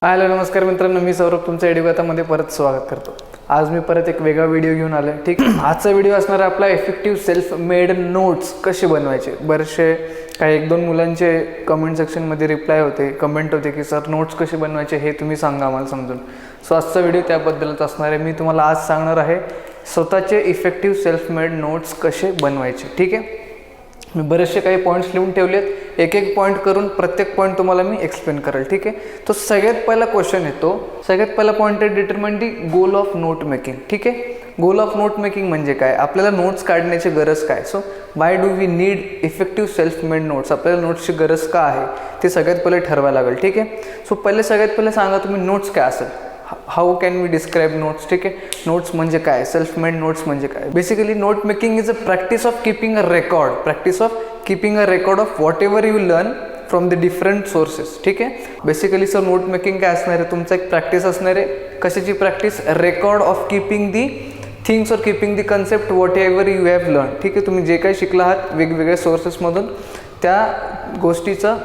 Hello नमस्कार मित्रांनो, मी सौरभ तुमच्या एडिगातामध्ये परत स्वागत करतो. आज मी परत एक वेगळा व्हिडिओ घेऊन आलो. ठीक, आजचा व्हिडिओ असणार आपला इफेक्टिव्ह सेल्फ मेड नोट्स कसे बनवायचे. बरेचसे काही एक दोन मुलांचे कमेंट सेक्शनमध्ये रिप्लाय होते, कमेंट होते की सर नोट्स कसे बनवायचे हे तुम्ही सांगा आम्हाला समजून. सो आजचा व्हिडिओ त्याबद्दलच असणार आहे. मी तुम्हाला आज सांगणार आहे स्वतःचे इफेक्टिव्ह सेल्फ मेड नोट्स कसे बनवायचे. ठीक आहे, मी बरेचसे काही पॉईंट्स लिहून ठेवलेत, एक एक पॉईंट करून प्रत्येक पॉईंट तुम्हाला मी एक्सप्लेन करेल. ठीक आहे, तो सगळ्यात पहिला क्वेश्चन येतो. सगळ्यात पहिला पॉईंट आहे determine the goal of note making. ठीक आहे, गोल ऑफ नोट मेकिंग म्हणजे काय, आपल्याला नोट्स काढण्याची गरज काय. So why do we need effective self made notes, आपल्याला नोट्सची गरज का आहे ते सगळ्यात पहिले ठरवायला लागेल. ठीक आहे, सो सगळ्यात पहिले सांगा तुम्ही नोट्स काय असेल. How can we describe notes. ठीक आहे, नोट्स म्हणजे काय, सेल्फ मेड नोट्स म्हणजे काय. Basically note making is a practice of keeping a record, practice of keeping a record of what ever you learn from the different sources. ठीक आहे, basically sir note making काय असणार आहे, तुमचा एक practice असणार आहे. कशाची practice, record of keeping the things और keeping the concept whatever you have learn. ठीक आहे, तुम्ही जे काही शिकला आहात वेगवेगळ्या सोर्सेसमधून त्या गोष्टीचं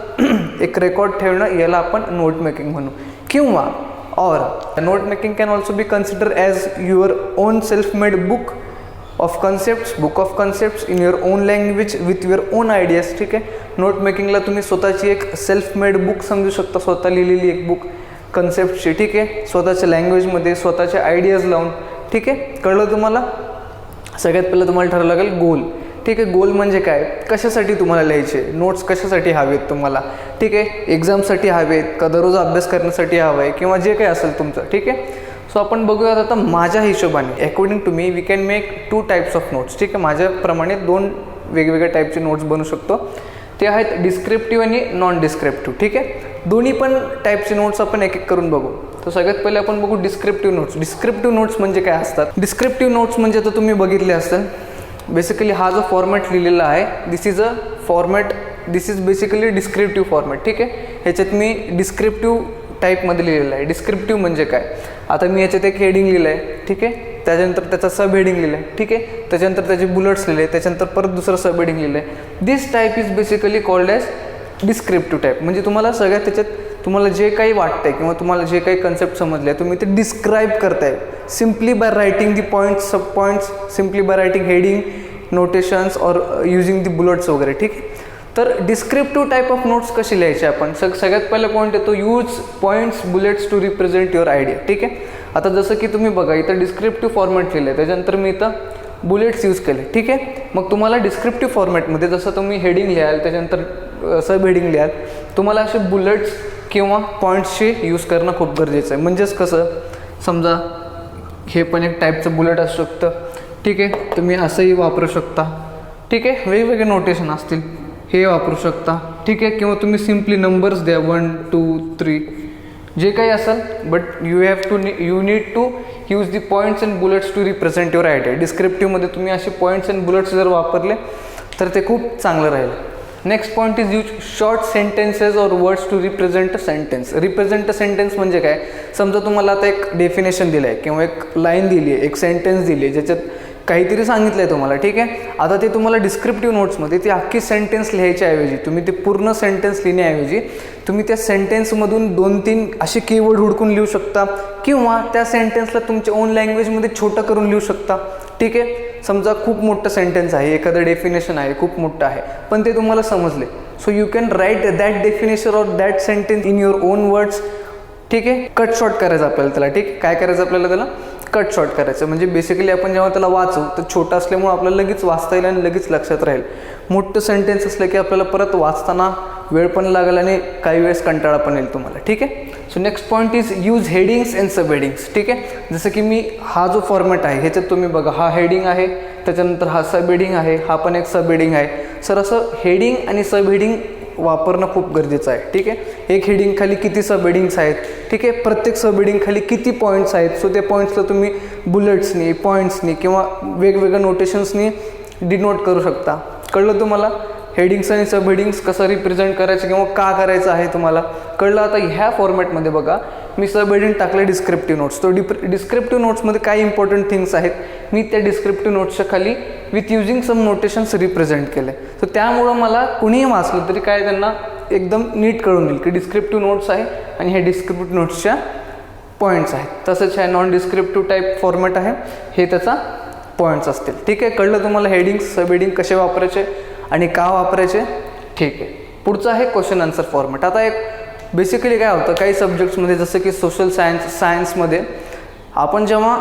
एक रेकॉर्ड ठेवणं, याला आपण नोट मेकिंग म्हणू. किंवा or note making can also be considered as your own self-made book of concepts in your own language with your own ideas. ठीक आहे, नोट मेकिंगला तुम्ही स्वतःची एक सेल्फ मेड बुक समजू शकता, स्वतः लिहिलेली एक बुक कन्सेप्टची. ठीक आहे, स्वतःच्या लँग्वेजमध्ये स्वतःचे आयडियाज लावून. ठीक आहे, कळलं तुम्हाला. सगळ्यात पहिलं तुम्हाला ठरवावं लागेल गोल. ठीक आहे, गोल म्हणजे काय, कशासाठी तुम्हाला लिहायचे नोट्स, कशासाठी हवेत तुम्हाला. ठीक आहे, एक्झामसाठी हवेत का दररोज अभ्यास करण्यासाठी हवं आहे किंवा जे काही असेल तुमचं. ठीक आहे, सो आपण बघूयात आता माझ्या हिशोबाने. According to me we can make 2 types of notes. ठीक आहे, माझ्याप्रमाणे 2 वेगवेगळ्या टाईपचे नोट्स बनवू शकतो. ते आहेत डिस्क्रिप्टिव्ह आणि नॉन डिस्क्रिप्टिव्ह. ठीक आहे, दोन्ही पण टाईपचे नोट्स आपण एक एक करून बघू. तर सगळ्यात पहिले आपण बघू डिस्क्रिप्टिव्ह नोट्स. डिस्क्रिप्टिव्ह नोट्स म्हणजे काय असतात. डिस्क्रिप्टिव्ह नोट्स म्हणजे आता तुम्ही बघितले असेल, बेसिकली हा जो फॉर्मॅट लिहिलेला आहे this is a format, this is basically descriptive format. ठीक आहे, ह्याच्यात मी डिस्क्रिप्टिव्ह टाईपमध्ये लिहिलेलं आहे. डिस्क्रिप्टिव्ह म्हणजे काय, आता मी याच्यात एक हेडिंग लिहिलं आहे. ठीक आहे, त्याच्यानंतर त्याचा सब हेडिंग लिहिलं आहे. ठीक आहे, त्याच्यानंतर त्याचे बुलेट्स लिहिले, त्याच्यानंतर परत दुसरं सब हेडिंग लिहिलं आहे. This type is basically called as descriptive type. म्हणजे तुम्हाला सगळ्यात त्याच्यात तुम्हाला जे काही वाटतंय किंवा तुम्हाला जे काही कन्सेप्ट समजले तुम्ही ते डिस्क्राईब करताय simply by writing the points, sub points, simply by writing heading, notations और यूजिंग दी बुलेट्स वगैरे. ठीक आहे, तर डिस्क्रिप्टिव्ह टाईप ऑफ नोट्स कशी लिहायचे आपण. सगळ्यात पहिला पॉईंट येतो use points bullets to represent your idea. ठीक आहे, आता जसं की तुम्ही बघा इथं डिस्क्रिप्टिव्ह फॉर्मॅट लिहिलं आहे, त्याच्यानंतर मी इथं बुलेट्स यूज केले. ठीक आहे, मग तुम्हाला डिस्क्रिप्टिव्ह फॉर्मॅटमध्ये जसं तुम्ही हेडिंग लिहाल, त्याच्यानंतर सब हेडिंग लिहाल, तुम्हाला असे बुलेट्स किंवा पॉईंट्सचे यूज करणं खूप गरजेचं आहे. म्हणजेच कसं, समजा हे पण एक टाईपचं बुलेट असू शकतं. ठीक आहे, तुम्ही असंही वापरू शकता. ठीक आहे, वेगवेगळे नोटेशन असतील हे वापरू शकता. ठीक आहे, किंवा तुम्ही सिम्पली नंबर्स द्या 1 2 3 जे काही असेल, but you need to use the points and bullets to represent your idea. डिस्क्रिप्टिव्हमध्ये तुम्ही असे पॉईंट्स अँड बुलेट्स जर वापरले तर ते खूप चांगलं राहील. Next point is use short sentences और words to represent a sentence. Represent a sentence म्हणजे काय, समजा तुम्हाला आता एक डेफिनेशन दिलं आहे किंवा एक लाईन दिली आहे, एक सेंटेन्स दिली आहे ज्याच्यात काहीतरी सांगितलं आहे तुम्हाला. ठीक आहे, आता ते तुम्हाला डिस्क्रिप्टिव्ह नोट्समध्ये ती अख्खी सेंटेन्स लिहायच्याऐवजी, तुम्ही ते पूर्ण सेंटेन्स लिहिण्याऐवजी तुम्ही त्या सेंटेन्समधून 2-3 असे कीवर्ड हुडकून लिहू शकता किंवा त्या सेंटेन्सला तुमच्या ओन लँग्वेजमध्ये छोटं करून लिहू शकता. ठीक आहे, समजा खूप मोठं सेंटेन्स आहे, एखादं डेफिनेशन आहे खूप मोठं आहे, पण ते तुम्हाला समजले. So you can write that definition or that sentence in your own words. ठीक आहे, कट शॉर्ट करायचं आपल्याला त्याला. ठीक, काय करायचं आपल्याला त्याला, कट शॉर्ट करायचं. म्हणजे बेसिकली आपण जेव्हा त्याला वाचू तर छोटं असल्यामुळे आपल्याला लगेच वाचता येईल आणि लगेच लक्षात राहील. मोठं सेंटेन्स असलं की आपल्याला परत वाचताना वेळ पण लागेल आणि काही वेळेस कंटाळा पण येईल तुम्हाला. ठीक आहे, so next point is use headings and sub headings. ठीक आहे, जसं की मी हा जो फॉर्मॅट आहे ह्याच्यात तुम्ही बघा, हा हेडिंग आहे, त्याच्यानंतर हा सब हेडिंग आहे, हा पण एक सब हेडिंग आहे. सर असं हेडिंग आणि सब हेडिंग वापरणं खूप गरजेचं आहे. ठीक आहे, एक हेडिंग खाली किती सब हेडिंग्स आहेत. ठीक आहे, प्रत्येक सब हेडिंग खाली किती पॉईंट्स आहेत. सो त्या पॉईंट्सला तुम्ही बुलेट्सनी, पॉईंट्सनी किंवा वेगवेगळ्या नोटेशन्सनी डिनोट करू शकता. कळलं तुम्हाला, हेडिंग्स आणि सब हेडिंग्स कसं रिप्रेझेंट करायचं किंवा का करायचं आहे तुम्हाला कळलं. आता ह्या फॉर्मॅटमध्ये बघा मी सब हेडिंग टाकले डिस्क्रिप्टिव्ह नोट्स. तो डिस्क्रिप्टिव्ह नोट्समध्ये काय इम्पॉर्टंट थिंग्स आहेत मी त्या डिस्क्रिप्टिव्ह नोट्सच्या खाली with using some notations represent केले. तर त्यामुळं मला कुणीही वाचलं तरी काय त्यांना एकदम नीट कळून येईल की डिस्क्रिप्टिव्ह नोट्स आहे आणि हे डिस्क्रिप्टिव्ह नोट्सच्या पॉईंट्स आहेत. तसंच आहे नॉन डिस्क्रिप्टिव्ह टाईप फॉर्मॅट आहे, हे त्याचा पॉईंट्स असतील. ठीक आहे, कळलं तुम्हाला हेडिंग सब हेडिंग कसे वापरायचे आणि का वापरायचे. ठीक आहे, पुढचं आहे क्वेश्चन आन्सर फॉर्मॅट. आता एक बेसिकली काय होतं काही सब्जेक्ट्समध्ये जसं की सोशल सायन्समध्ये आपण जेव्हा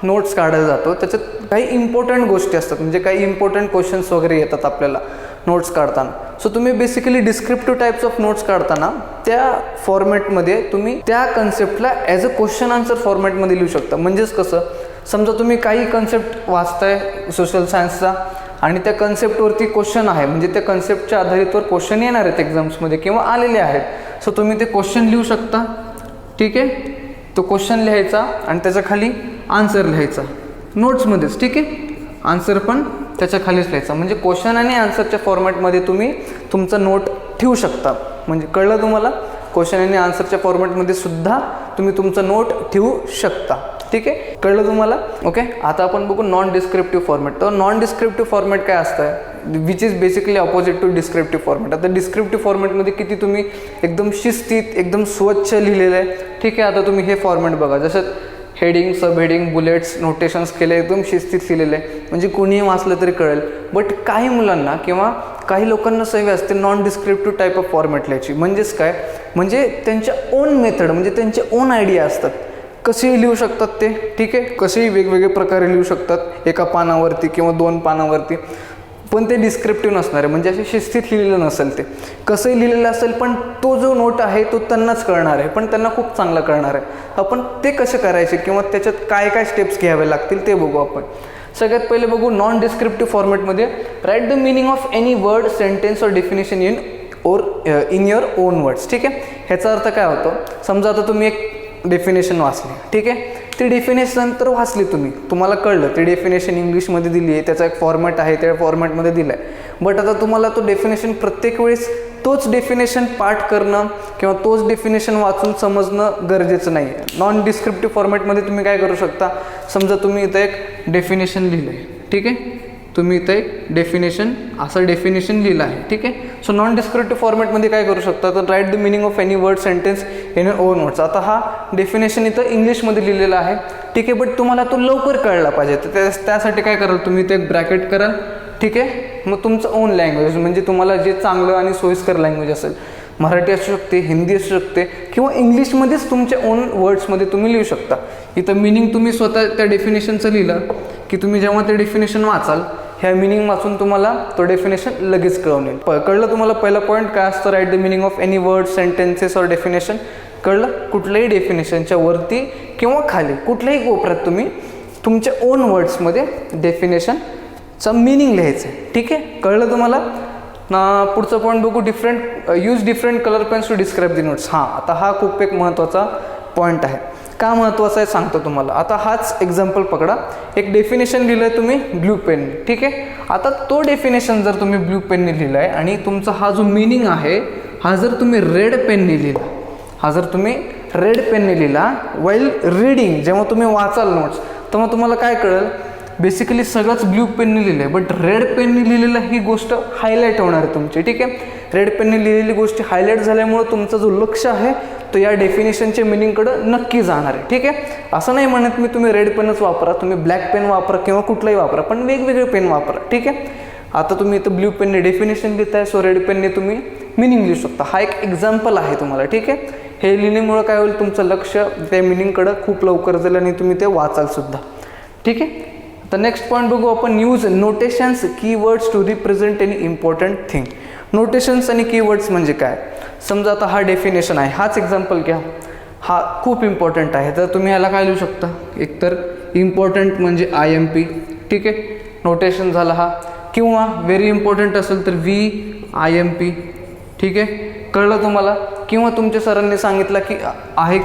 नोट्स काढायला जातो त्याच्यात काही इम्पॉर्टंट गोष्टी असतात, म्हणजे काही इम्पॉर्टंट क्वेश्चन्स वगैरे येतात आपल्याला नोट्स काढताना. सो तुम्ही basically descriptive types of notes काढताना त्या फॉर्मॅटमध्ये तुम्ही त्या कन्सेप्टला ॲज अ क्वेश्चन आन्सर फॉर्मॅटमध्ये लिहू शकता. म्हणजेच कसं, समजा तुम्ही काही कन्सेप्ट वाचताय सोशल सायन्सचा आणि त्या कन्सेप्टवरती क्वेश्चन आहे, म्हणजे त्या कन्सेप्टच्या आधारितवर क्वेश्चन येणार आहेत एक्झाम्समध्ये किंवा आलेले आहेत. सो तुम्ही ते क्वेश्चन लिहू शकता. ठीक आहे, तो क्वेश्चन लिहायचा आणि त्याच्या खाली आन्सर लिहायचा नोट्समध्येच. ठीक आहे, आन्सर पण त्याच्या खालीच लिहायचा. म्हणजे क्वेश्चन आणि आन्सरच्या फॉर्मॅटमध्ये तुम्ही तुमचा नोट ठेवू शकता. म्हणजे कळलं तुम्हाला, क्वेश्चन आणि आन्सरच्या फॉर्मॅटमध्ये सुद्धा तुम्ही तुमचा नोट ठेवू शकता. ठीक आहे, कळलं तुम्हाला. ओके, आता आपण बघू नॉन डिस्क्रिप्टिव्ह फॉर्मॅट. तर नॉन डिस्क्रिप्टिव्ह फॉर्मॅट काय असतं, which is basically opposite to descriptive format. आता डिस्क्रिप्टिव्ह फॉर्मॅटमध्ये किती तुम्ही एकदम शिस्तीत एकदम स्वच्छ लिहिलेलं आहे. ठीक आहे, आता तुम्ही हे फॉर्मॅट बघा, जसं हेडिंग सब हेडिंग बुलेट्स नोटेशन्स केले, एकदम शिस्तीत लिहिलेलं आहे, म्हणजे कोणीही वाचलं तरी कळेल. बट काही मुलांना किंवा काही लोकांना सवय असते non descriptive type of format लिहायची. म्हणजेच काय, म्हणजे त्यांच्या ओन मेथड, म्हणजे त्यांचे ओन आयडिया असतात, कसेही लिहू शकतात ते. ठीक आहे, कसेही वेगवेगळे प्रकारे लिहू शकतात एका पानावरती किंवा 2 पानावरती, पण ते डिस्क्रिप्टिव्ह नसणार आहे, म्हणजे असे शिस्तीत लिहिलेलं नसेल. ते कसंही लिहिलेलं असेल पण तो जो नोट आहे तो त्यांनाच कळणार आहे, पण त्यांना खूप चांगला कळणार आहे. आपण ते कसे करायचे किंवा त्याच्यात काय काय स्टेप्स घ्यावे लागतील ते बघू आपण. सगळ्यात पहिले बघू नॉन डिस्क्रिप्टिव्ह फॉर्मॅटमध्ये write the meaning of any word sentence और definition in your own words. ठीक आहे, ह्याचा अर्थ काय होतो, समजा आता तुम्ही एक डेफिनेशन वाचली. ठीक आहे, ती डेफिनेशन तर वाचली तुम्हाला कळलं ती डेफिनेशन इंग्लिशमध्ये दिली आहे, त्याचा एक फॉर्मॅट आहे, त्या फॉर्मॅटमध्ये दिला आहे. बट आता तुम्हाला तो डेफिनेशन प्रत्येक वेळेस तोच डेफिनेशन पाठ करणं किंवा तोच डेफिनेशन वाचून समजणं गरजेचं नाही आहे. नॉन डिस्क्रिप्टिव्ह फॉर्मॅटमध्ये तुम्ही काय करू शकता, समजा तुम्ही इथं एक डेफिनेशन लिहिलं आहे. ठीक आहे, तुम्ही इथं एक डेफिनेशन लिहिलं आहे. ठीक आहे, सो नॉन डिस्क्रिप्टिव्ह फॉर्मॅटमध्ये काय करू शकता, तर right the meaning of any word sentence in your own words. आता हा डेफिनेशन इथं इंग्लिशमध्ये लिहिलेला आहे. ठीक आहे, बट तुम्हाला तो लवकर कळला पाहिजे, तर त्यासाठी काय कराल, तुम्ही इथे एक ब्रॅकेट कराल. ठीक आहे, मग तुमचं ओन लँग्वेज, म्हणजे तुम्हाला जे चांगलं आणि सोयीस्कर लँग्वेज असेल, मराठी असू शकते, हिंदी असू शकते किंवा इंग्लिशमध्येच तुमच्या ओन वर्ड्समध्ये तुम्ही लिहू शकता. इथं मिनिंग तुम्ही स्वतः त्या डेफिनेशनचं लिहिलं की तुम्ही जेव्हा ते डेफिनेशन वाचाल, ह्या मिनिंग वाचून तुम्हाला तो डेफिनेशन लगेच कळून येईल. कळलं तुम्हाला पहिला पॉईंट काय असतं, right the meaning of any word sentences और डेफिनेशन. कळलं, कुठल्याही डेफिनेशनच्या वरती किंवा खाली कुठल्याही कोपऱ्यात तुम्ही तुमच्या ओन वर्ड्समध्ये डेफिनेशनचा मिनिंग लिहायचं आहे. ठीक आहे, कळलं तुम्हाला ना. पुढचा पॉईंट बघू, use different colour pens to describe the notes. हां, आता हा खूप एक महत्त्वाचा पॉईंट आहे. का महत्त्वाचं आहे सांगतो तुम्हाला. आता हाच एक्झाम्पल पकडा, एक डेफिनेशन लिहिलं आहे तुम्ही ब्ल्यू पेनने. ठीक आहे, आता तो डेफिनेशन जर तुम्ही ब्ल्यू पेनने लिहिला आहे आणि तुमचा हा जो मिनिंग आहे हा जर तुम्ही रेड पेनने लिहिला, वाईल रीडिंग, जेव्हा तुम्ही वाचाल नोट्स, तेव्हा तुम्हाला काय कळेल, बेसिकली सगळंच ब्ल्यू पेनने लिहिलं आहे, बट रेड पेनने लिहिलेलं ही गोष्ट हायलाईट होणार आहे तुमची. ठीक आहे, रेड पेनने लिहिलेली गोष्टी हायलाईट झाल्यामुळे तुमचा जो लक्ष आहे तो या डेफिनेशनच्या मिनिंगकडं नक्की जाणार आहे. ठीक आहे, असं नाही म्हणत मी तुम्ही रेड पेनच वापरा, तुम्ही ब्लॅक पेन वापरा किंवा कुठलाही वापरा, पण वेगवेगळे पेन वापरा. ठीक आहे, आता तुम्ही इथं ब्ल्यू पेनने डेफिनेशन लिहिताय, सो रेड पेनने तुम्ही मिनिंग लिहू शकता. हा एक एक्झाम्पल आहे तुम्हाला. ठीक आहे, हे लिहिण्यामुळं काय होईल, तुमचं लक्ष त्या मिनिंगकडं खूप लवकर जाईल आणि तुम्ही ते वाचाल सुद्धा. ठीक आहे, आता नेक्स्ट पॉईंट बघू आपण, use notations keywords to represent any important thing. Notations आणि कीवर्ड्स म्हणजे काय, समजा आता हा डेफिनेशन आहे, हाच एक्झाम्पल घ्या, हा खूप इम्पॉर्टंट आहे, तर तुम्ही ह्याला काय लिहू शकता, एकतर इम्पॉर्टंट म्हणजे IMP. ठीक आहे, नोटेशन झाला हा, किंवा व्हेरी इम्पॉर्टंट असेल तर VIMP. ठीक आहे, कळलं तुम्हाला. किंवा तुमच्या सरांनी सांगितलं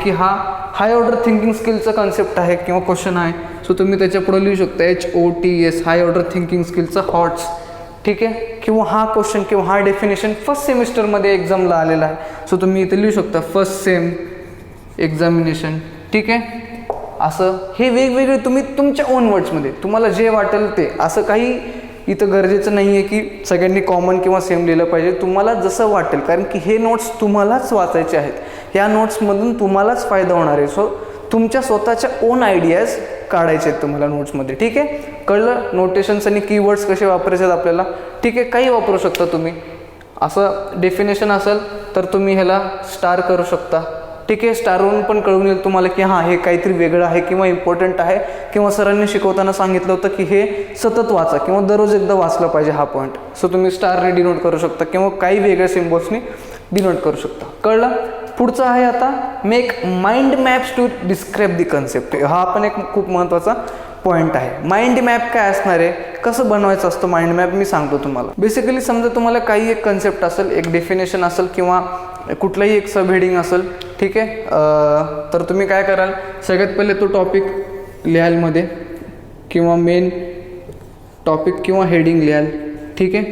की हा हाय ऑर्डर थिंकिंग स्किलचा कन्सेप्ट आहे किंवा क्वेश्चन आहे, सो तुम्ही त्याच्या पुढे लिहू शकता HOTS, हाय ऑर्डर थिंकिंग स्किलचा हॉट्स. ठीक आहे, किंवा हा क्वेश्चन किंवा हा डेफिनेशन फर्स्ट सेमिस्टरमध्ये एक्झामला आलेला आहे, सो तुम्ही इथे लिहू शकता फर्स्ट सेम एक्झामिनेशन. ठीक आहे, असं हे वेगवेगळे तुम्ही तुमच्या ओन वर्ड्समध्ये तुम्हाला जे वाटेल ते, असं काही इथं गरजेचं नाही आहे की सगळ्यांनी कॉमन किंवा सेम लिहिलं पाहिजे, तुम्हाला जसं वाटेल, कारण की हे नोट्स तुम्हालाच वाचायचे आहेत, या नोट्समधून तुम्हालाच फायदा होणार आहे. सो तुमच्या स्वतःच्या ओन आयडियाज काढायचे आहेत तुम्हाला नोट्समध्ये. ठीक आहे, कळलं? नोटेशन्स आणि कीवर्ड्स कसे वापरायचे आहेत आपल्याला. ठीक आहे, काही वापरू शकता तुम्ही. असं डेफिनेशन असेल तर तुम्ही ह्याला स्टार करू शकता. ठीक आहे, स्टारवरून पण कळून येईल तुम्हाला की हां हे काहीतरी वेगळं आहे किंवा इम्पॉर्टंट आहे, किंवा सरांनी शिकवताना सांगितलं होतं की हे सतत वाचा किंवा दररोज एकदा वाचलं पाहिजे हा पॉईंट. सो तुम्ही स्टारने डिनोट करू शकता किंवा काही वेगळ्या सिम्बॉल्सनी डिनोट करू शकता. कळलं? पुढचं आहे आता make mind maps to describe the concept. हा पण एक खूप महत्त्वाचा पॉईंट आहे. माइंड मॅप काय असणार आहे, कसं बनवायचं असतं माइंड मॅप मी सांगतो तुम्हाला. बेसिकली समजा तुम्हाला काही एक कन्सेप्ट असेल, एक डेफिनेशन असेल किंवा कुठलाही एक सब हेडिंग असेल. ठीक आहे, तर तुम्ही काय कराल, सगळ्यात पहिले तो टॉपिक लिहाल मध्ये किंवा मेन टॉपिक किंवा हेडिंग लिहाल. ठीक आहे,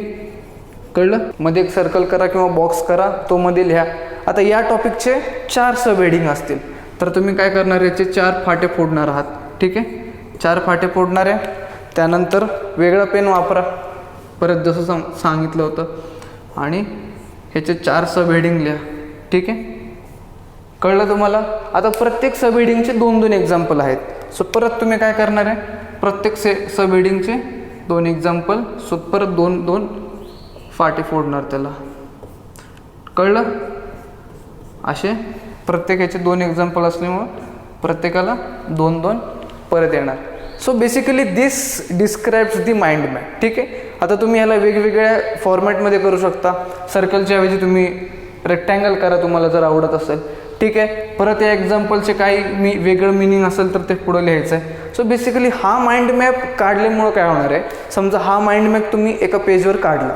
कळलं? मध्ये एक सर्कल करा किंवा बॉक्स करा, तो मध्ये लिहा. आता या टॉपिकचे 4 सब हेडिंग असतील तर तुम्ही काय करणार, याचे 4 फाटे फोडणार आहात. ठीक आहे, 4 फाटे फोडणार आहे. त्यानंतर वेगळा पेन वापरा परत जसं सांगितलं होतं, आणि ह्याचे 4 सब हेडिंग लिहा. ठीक आहे, कळलं तुम्हाला? आता प्रत्येक सब हेडिंगचे 2-2 एक्झाम्पल आहेत. सो परत तुम्ही काय करणार आहे, प्रत्येक सब हेडिंगचे 2 एक्झाम्पल. सो परत 2-2 फाटे फोडणार त्याला. कळलं? असे प्रत्येकाचे 2 एक्झाम्पल असल्यामुळं प्रत्येकाला 2-2 परत येणार. So basically this describes the mind map. ठीक आहे, आता तुम्ही ह्याला वेगवेगळ्या फॉर्मॅटमध्ये करू शकता. सर्कलच्या ऐवजी तुम्ही रेक्टँगल करा तुम्हाला जर आवडत असेल. ठीक आहे, परत या एक्झाम्पलचे काही वेगळं मिनिंग असेल तर ते पुढं लिहायचं आहे. सो बेसिकली हा माइंड मॅप काढल्यामुळं काय होणार आहे, समजा हा माइंड मॅप तुम्ही एका पेजवर काढला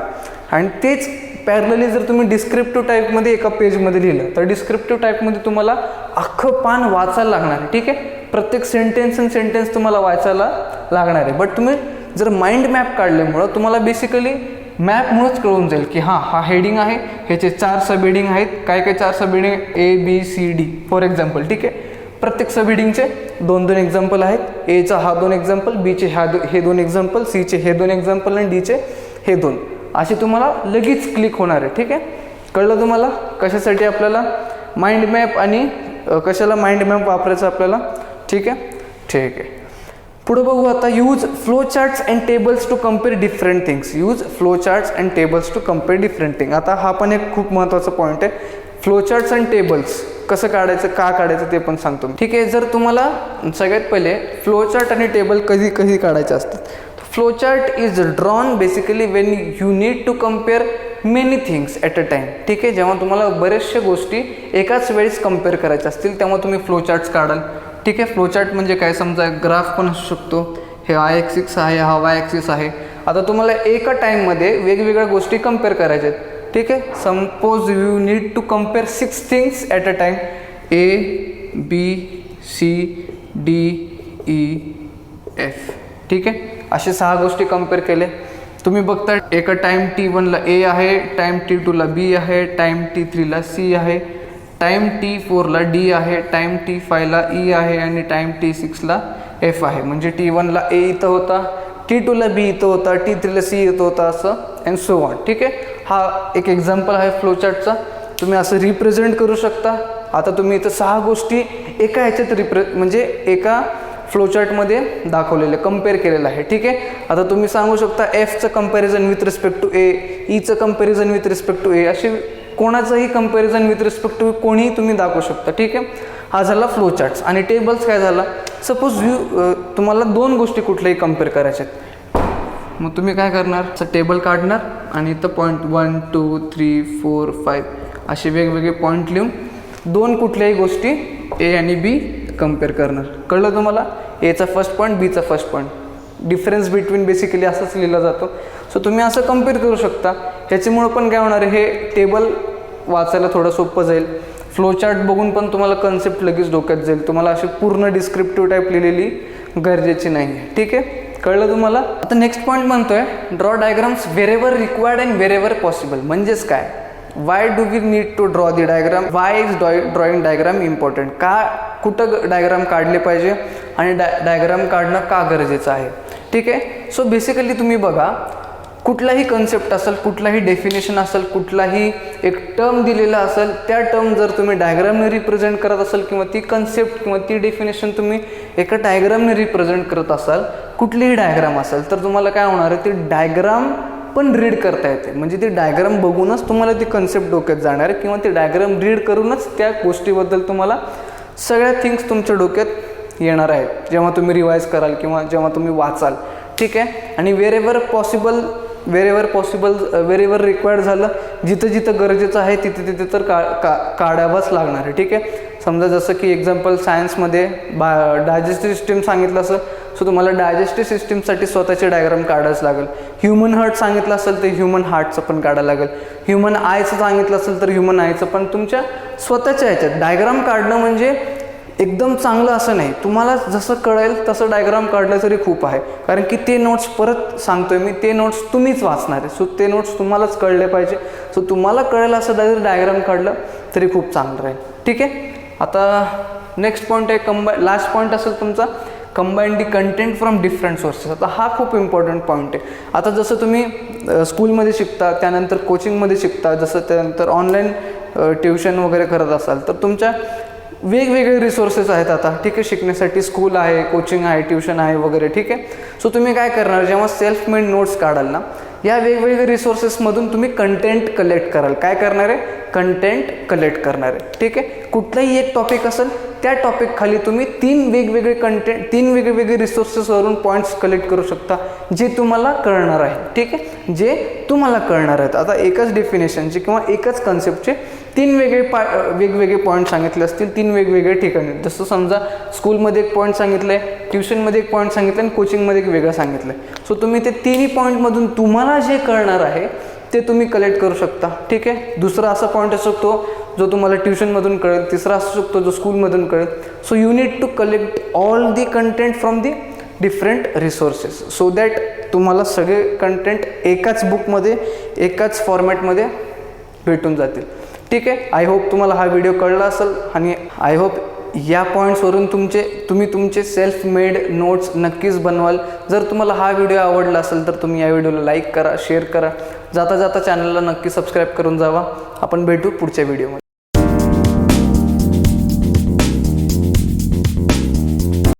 आणि तेच पॅरलली जर तुम्ही डिस्क्रिप्टिव्ह टाईपमध्ये एका पेजमध्ये लिहिलं तर डिस्क्रिप्टिव्ह टाईपमध्ये तुम्हाला अख्खं पान वाचायला लागणार आहे. ठीक आहे, प्रत्येक सेंटेन्स तुम्हाला वाचायला लागणार आहे. बट तुम्ही जर माइंड मॅप काढल्यामुळं तुम्हाला बेसिकली मॅपमुळंच कळून जाईल की हा हेडिंग आहे, ह्याचे 4 सब हेडिंग आहेत. काय 4 सब हेडिंग, ABCD फॉर एक्झाम्पल. ठीक आहे, प्रत्येक सब हेडिंगचे 2-2 एक्झाम्पल आहेत. एचा हा 2 एक्झाम्पल, बीचे हे 2 एक्झाम्पल, सीचे हे 2 एक्झाम्पल आणि डीचे हे 2. असे तुम्हाला लगेच क्लिक होणार आहे. ठीक आहे, कळलं तुम्हाला कशासाठी आपल्याला माइंड मॅप आणि कशाला माइंड मॅप वापरायचं आपल्याला. ठीक आहे, ठीक आहे. पुढे बघू आता, use flow charts and tables two compare different things. Use flow charts and tables two compare different thing. आता हा पण एक खूप महत्त्वाचा पॉईंट आहे. फ्लो चार्ट्स अँड टेबल्स कसं काढायचं, का काढायचं ते पण सांगतो. ठीक आहे, जर तुम्हाला सगळ्यात पहिले फ्लो चार्ट आणि टेबल कधी काढायचे असतात. Flow chart is drawn basically when you need to compare many things at a time. ठीक आहे, जेव्हा तुम्हाला बऱ्याचशा गोष्टी एकाच वेळेस कम्पेअर करायच्या असतील तेव्हा तुम्ही फ्लो चार्ट्स काढाल. ठीक आहे, फ्लो चार्ट म्हणजे काय, समजा ग्राफ पण असू शकतो. हे आय ॲक्सिस आहे, हा वाय ॲक्सिस आहे. आता तुम्हाला एका टाईममध्ये वेगवेगळ्या गोष्टी कम्पेअर करायच्या आहेत. ठीक आहे, suppose you need to compare 6 things at a time, ABCDEF. ठीक आहे, असे 6 गोष्टी कम्पेअर केले. तुम्ही बघता एका टाईम T1ला A आहे, टाईम T2ला B आहे, टाईम T3ला C आहे, टाईम T4ला D आहे, टाईम T5ला E आहे आणि टाईम T6ला F आहे. म्हणजे T1ला A इथं होता, T2ला B इथं होता, T3ला C इथं होता, असं अँड सो ऑन. ठीक आहे, हा एक एक्झाम्पल आहे फ्लोचार्टचा. तुम्ही असं रिप्रेझेंट करू शकता. आता तुम्ही इथं 6 गोष्टी एका ह्याच्यात म्हणजे एका फ्लोचार्टमध्ये दाखवलेलं कम्पेअर केलेलं आहे. ठीक आहे, आता तुम्ही सांगू शकता Fचं comparison with respect to A, Eचं comparison with respect to A, असे कोणाचंही कंपॅरिझन विथ रिस्पेक्ट टू कोणीही तुम्ही दाखवू शकता. ठीक आहे, हा झाला फ्लो चार्ट्स. आणि टेबल्स काय झाला, सपोज तुम्हाला 2 गोष्टी कुठल्याही कम्पेअर करायच्या आहेत, मग तुम्ही काय करणार, टेबल काढणार आणि इथं पॉईंट 1 2 3 4 5 असे वेगवेगळे पॉईंट लिहून 2 कुठल्याही गोष्टी A आणि B कम्पेअर करणार. कळलं तुम्हाला, Aचा फर्स्ट पॉईंट, Bचा first point, difference between basically असंच लिहिला जातो. सो तुम्ही असं कम्पेअर करू शकता. ह्याच्यामुळं पण काय होणार आहे, हे टेबल वाचायला थोडं सोपं जाईल. फ्लो चार्ट बघून पण तुम्हाला कन्सेप्ट लगेच डोक्यात जाईल. तुम्हाला अशी पूर्ण डिस्क्रिप्टिव्ह टाईप लिहिलेली गरजेची नाही आहे. ठीक आहे, कळलं तुम्हाला. आता नेक्स्ट पॉईंट म्हणतोय, draw diagrams wherever required and wherever possible. म्हणजेच काय, why do we need to draw the diagram, why is drawing diagram important. का, कुठं डायग्राम काढले पाहिजे आणि डायग्राम काढणं का गरजेचं आहे. ठीक आहे, सो बेसिकली तुम्ही बघा, कुठलाही कन्सेप्ट असेल, कुठलाही डेफिनेशन असेल, कुठलाही एक टर्म दिलेला असेल, त्या टर्म जर तुम्ही डायग्रामने रिप्रेझेंट करत असाल किंवा ती कन्सेप्ट किंवा ती डेफिनेशन तुम्ही एका डायग्रामने रिप्रेझेंट करत असाल, कुठलीही डायग्राम असेल, तर तुम्हाला काय होणार आहे, ती डायग्राम पण रीड करता येते. म्हणजे ती डायग्राम बघूनच तुम्हाला ती कन्सेप्ट डोक्यात जाणार आहे किंवा ती डायग्राम रीड करूनच त्या गोष्टीबद्दल तुम्हाला सगळ्या थिंग्स तुमच्या डोक्यात येणार आहेत जेव्हा तुम्ही रिवाईज कराल किंवा जेव्हा तुम्ही वाचाल. ठीक आहे. आणि व्हेरेवर रिक्वायर्ड झालं, जिथं जिथं गरजेचं आहे तिथे तिथे तर काढावंच लागणार आहे. ठीक आहे. समजा जसं की एक्झाम्पल सायन्समध्ये डायजेस्टिव्ह सिस्टीम सांगितलं असेल, सो तुम्हाला डायजेस्टिव्ह सिस्टीमसाठी स्वतःचे डायग्राम काढावंच लागेल. ह्युमन हार्ट सांगितलं असेल तर ह्युमन हार्टचं पण काढायला लागेल. ह्युमन आयचं सांगितलं असेल तर ह्युमन आयचं पण तुमच्या स्वतःच्या ह्याच्यात डायग्राम काढणं म्हणजे एकदम चांगलं असं नाही. तुम्हाला जसं कळेल तसं डायग्राम काढलं तरी खूप आहे. कारण की ते नोट्स परत सांगतोय मी, ते नोट्स तुम्हीच वाचणार आहे. सो ते नोट्स तुम्हालाच कळले पाहिजे. सो तुम्हाला कळेल असं डायग्राम काढलं तरी खूप चांगलं राहील. ठीक आहे. आता नेक्स्ट पॉईंट आहे लास्ट पॉईंट असेल तुमचा combine the content from different sources. आता हा खूप इम्पॉर्टंट पॉईंट आहे. आता जसं तुम्ही स्कूलमध्ये शिकता, त्यानंतर कोचिंगमध्ये शिकता, जसं त्यानंतर ऑनलाईन ट्युशन वगैरे करत असाल, तर तुमच्या वेगवेगळे रिसोर्सेस आहेत आता. ठीक आहे. शिकण्यासाठी स्कूल आहे, कोचिंग आहे, ट्युशन आहे वगैरे. ठीक आहे. सो तुम्ही काय करणार, जेव्हा सेल्फ मेड नोट्स काढाल ना, या वेगवेगळ्या रिसोर्सेसमधून तुम्ही कंटेंट कलेक्ट कराल. काय करणार आहे, कंटेंट कलेक्ट करणार आहे. ठीक आहे. कुठलाही एक टॉपिक असेल, त्या टॉपिक खाली तुम्ही तीन वेगवेगळे रिसोर्सेसवरून पॉईंट्स कलेक्ट करू शकता जे तुम्हाला कळणार आहे. ठीक आहे. जे तुम्हाला कळणार आहेत. आता एकाच डेफिनेशनचे किंवा एकाच कन्सेप्टचे तीन वेगवेगळे पॉईंट सांगितले असतील, तीन वेगवेगळे ठिकाणी. जसं समजा स्कूलमध्ये एक पॉईंट सांगितलं आहे, ट्युशनमध्ये एक पॉईंट सांगितलं आणि कोचिंगमध्ये एक वेगळं सांगितलं आहे. सो तुम्ही ते तिन्ही पॉईंटमधून तुम्हाला जे कळणार आहे ते तुम्ही कलेक्ट करू शकता. ठीक आहे. दुसरा असा पॉईंट असू शकतो जो तुम्हाला ट्युशनमधून कळेल, तिसरा असू शकतो जो स्कूलमधून कळेल. So you need to collect all the content from the different resources so that तुम्हाला सगळे कंटेंट एकाच बुकमध्ये, एकाच फॉर्मॅटमध्ये भेटून जातील. ठीक आहे. आय होप तुम्हाला हा व्हिडिओ कळला असेल आणि आय होप या पॉईंट्सवरून तुम्ही तुमचे सेल्फ मेड नोट्स नक्कीच बनवाल. जर तुम्हाला हा व्हिडिओ आवडला असेल तर तुम्ही या व्हिडिओला लाईक करा, शेअर करा, जाता जाता चॅनलला नक्की सबस्क्राईब करून जावा. आपण भेटू पुढच्या व्हिडिओमध्ये.